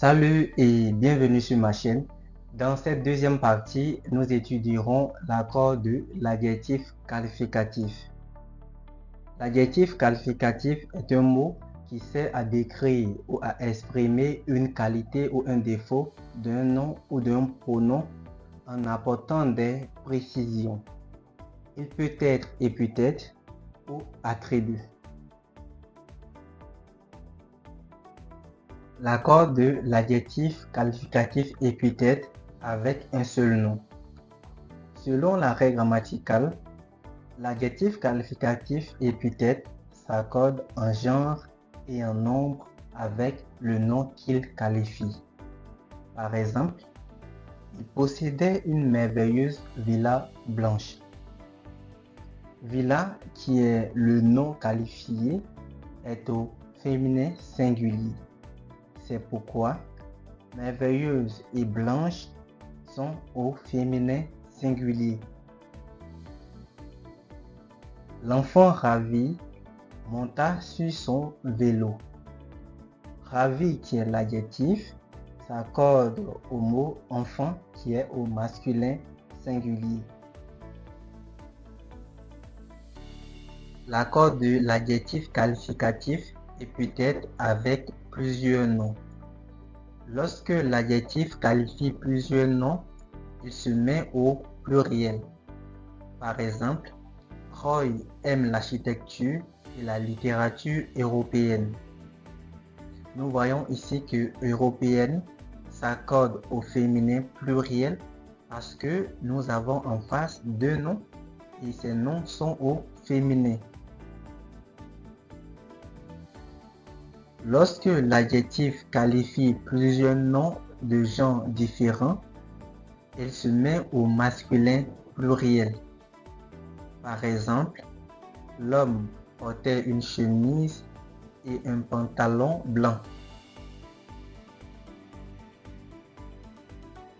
Salut et bienvenue sur ma chaîne. Dans cette deuxième partie, nous étudierons l'accord de l'adjectif qualificatif. L'adjectif qualificatif est un mot qui sert à décrire ou à exprimer une qualité ou un défaut d'un nom ou d'un pronom en apportant des précisions. Il peut être épithète ou attribut. L'accord de l'adjectif qualificatif épithète avec un seul nom. Selon la règle grammaticale, l'adjectif qualificatif épithète s'accorde en genre et en nombre avec le nom qu'il qualifie. Par exemple, il possédait une merveilleuse villa blanche. Villa, qui est le nom qualifié, est au féminin singulier. C'est pourquoi merveilleuse et blanche sont au féminin singulier. L'enfant ravi monta sur son vélo. Ravi, qui est l'adjectif, s'accorde au mot enfant qui est au masculin singulier. L'accord de l'adjectif qualificatif épithète avec plusieurs noms. Lorsque l'adjectif qualifie plusieurs noms, il se met au pluriel. Par exemple, Roy aime l'architecture et la littérature européenne. Nous voyons ici que européenne s'accorde au féminin pluriel parce que nous avons en face deux noms et ces noms sont au féminin. Lorsque l'adjectif qualifie plusieurs noms de genres différents, il se met au masculin pluriel. Par exemple, l'homme portait une chemise et un pantalon blanc.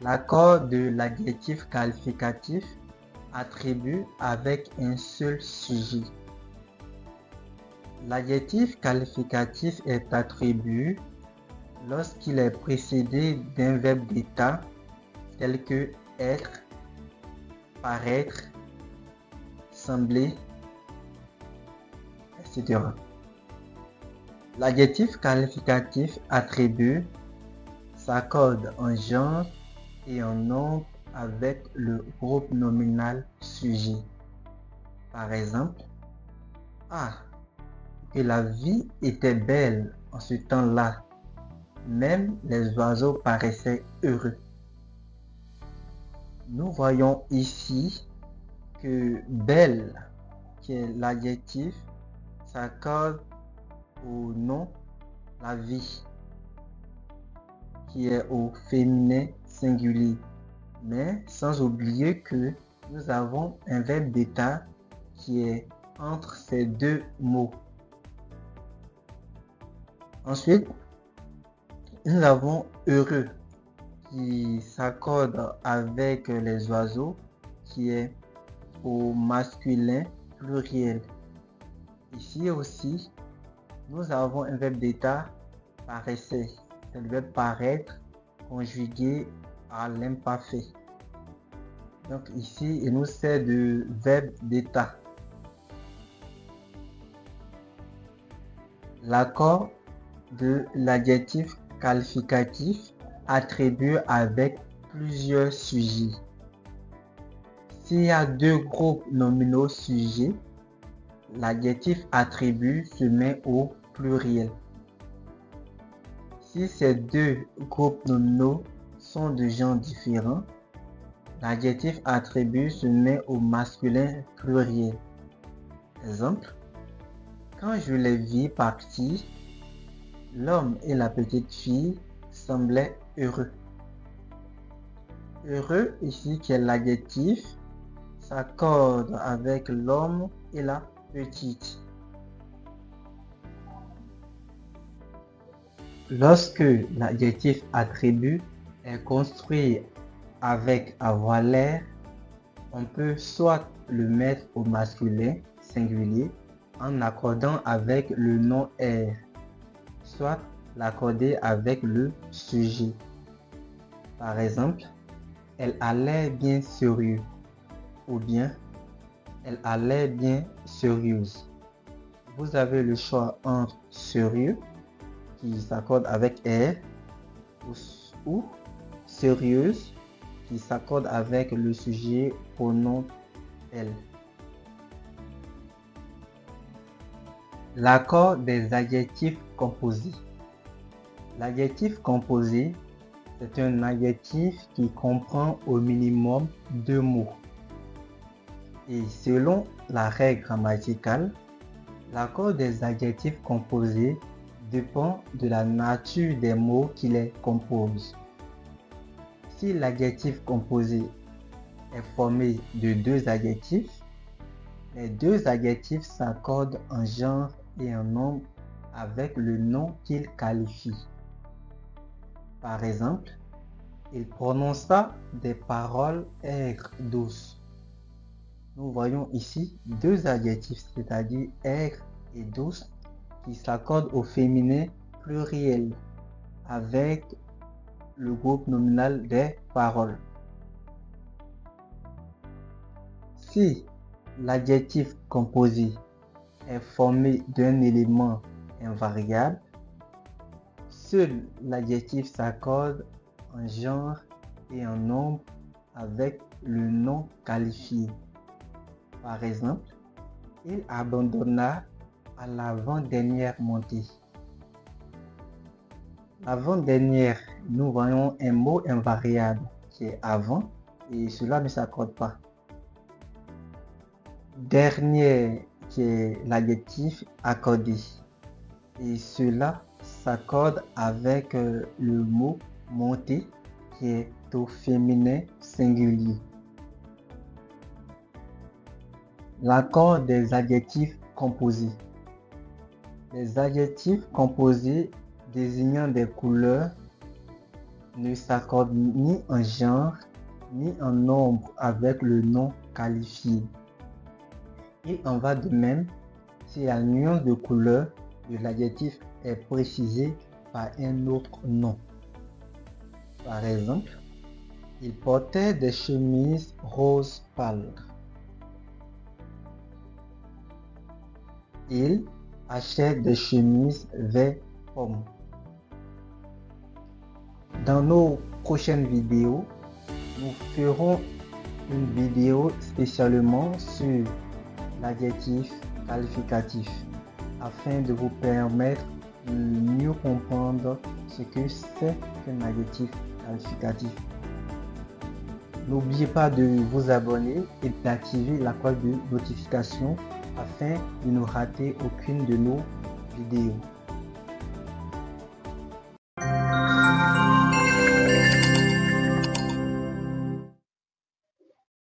L'accord de l'adjectif qualificatif attribut avec un seul sujet. L'adjectif qualificatif est attribut lorsqu'il est précédé d'un verbe d'état tel que être, paraître, sembler, etc. L'adjectif qualificatif attribut s'accorde en genre et en nombre avec le groupe nominal sujet. Par exemple, que la vie était belle en ce temps-là. Même les oiseaux paraissaient heureux. Nous voyons ici que belle, qui est l'adjectif, s'accorde au nom la vie, qui est au féminin singulier. Mais sans oublier que nous avons un verbe d'état qui est entre ces deux mots. Ensuite, nous avons heureux qui s'accorde avec les oiseaux qui est au masculin pluriel. Ici aussi, nous avons un verbe d'état paraissait. C'est le verbe paraître conjugué à l'imparfait. Donc ici, il nous sert de verbe d'état. L'accord de l'adjectif qualificatif attribue avec plusieurs sujets. S'il y a deux groupes nominaux sujets, l'adjectif attribut se met au pluriel. Si ces deux groupes nominaux sont de genres différents, l'adjectif attribut se met au masculin pluriel. Exemple, quand je les vis partir, l'homme et la petite fille semblaient heureux. Heureux, ici qui est l'adjectif, s'accorde avec l'homme et la petite. Lorsque l'adjectif attribut est construit avec avoir l'air, on peut soit le mettre au masculin singulier en accordant avec le nom air, soit l'accorder avec le sujet. Par exemple, elle a l'air bien sérieux ou bien elle a l'air bien sérieuse. Vous avez le choix entre sérieux qui s'accorde avec R ou sérieuse qui s'accorde avec le sujet pronom elle. L'accord des adjectifs composés. L'adjectif composé, c'est un adjectif qui comprend au minimum 2 mots. Et selon la règle grammaticale, l'accord des adjectifs composés dépend de la nature des mots qui les composent. Si l'adjectif composé est formé de 2 adjectifs, les 2 adjectifs s'accordent en genre et en nombre avec le nom qu'ils qualifient. Par exemple, il prononça des paroles aigres, douces. Nous voyons ici 2 adjectifs, c'est-à-dire aigre et douce, qui s'accordent au féminin pluriel avec le groupe nominal des paroles. Si l'adjectif composé est formé d'un élément invariable, seul l'adjectif s'accorde en genre et en nombre avec le nom qualifié. Par exemple, il abandonna à l'avant-dernière montée. L'avant-dernière, nous voyons un mot invariable qui est avant et cela ne s'accorde pas. Dernier qui est l'adjectif accordé et cela s'accorde avec le mot monter qui est au féminin singulier. L'accord des adjectifs composés. Les adjectifs composés désignant des couleurs ne s'accordent ni en genre ni en nombre avec le nom qualifié. Il en va de même si la nuance de couleur de l'adjectif est précisée par un autre nom. Par exemple, il portait des chemises rose pâle. Il achète des chemises vert pomme. Dans nos prochaines vidéos, nous ferons une vidéo spécialement sur l'adjectif qualificatif afin de vous permettre de mieux comprendre ce que c'est qu'un adjectif qualificatif. N'oubliez pas de vous abonner et d'activer la cloche de notification afin de ne rater aucune de nos vidéos.